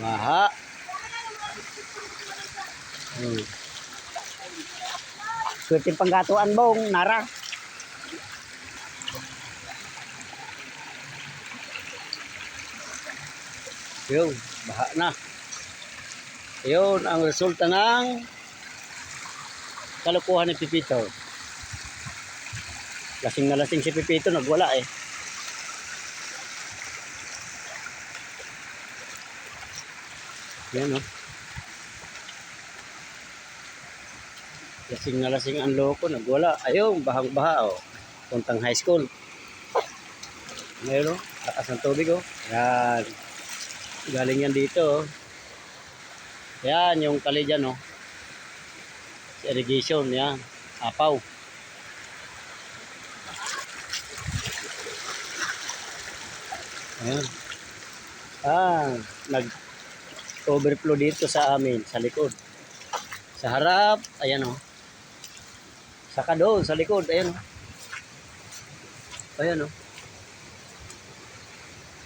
Baha. Swerte panggatuan bong, nara. Yun, baha na. Yun ang resulta ng kalukuhan ni Pipito. Lasing na lasing si Pipito, nagwala eh. Yan o. Lasing na lasing ang loko, nagwala. Ayun, bahang-baha o. Puntang high school. Mayroon, lakas ng tubig o. Yan. Galing yan dito o. Yan, yung kali dyan o. Irrigation, yan. Apaw. Ayan. Nag-overflow dito sa amin, sa likod. Sa harap, ayan o. Saka doon, sa likod, ayan o. Ayan o.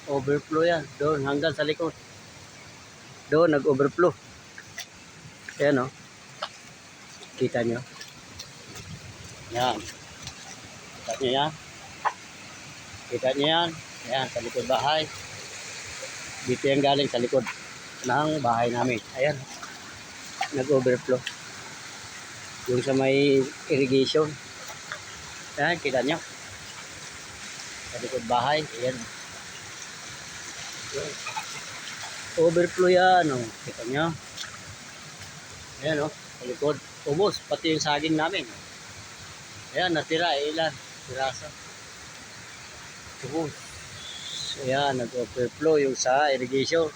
Overflow yan, doon hanggang sa likod. Doon, nag-overflow. Ayan o. Kita nyo? Yan. Kita nyo yan? Kita nyo yan? Ayan, sa likod bahay. Dito yung galing sa likod ng bahay namin. Ayan. Nag-overflow. Yung sa may irrigation. Ayan, kita nyo. Sa likod bahay. Ayan. Overflow yan. Oh. Kita nyo. Ayan o. Sa likod. Ubos. Pati yung saging namin. Ayan, natira. Ilan? Tirasa. Ubos. Ayan, nag-overflow yung sa irrigation.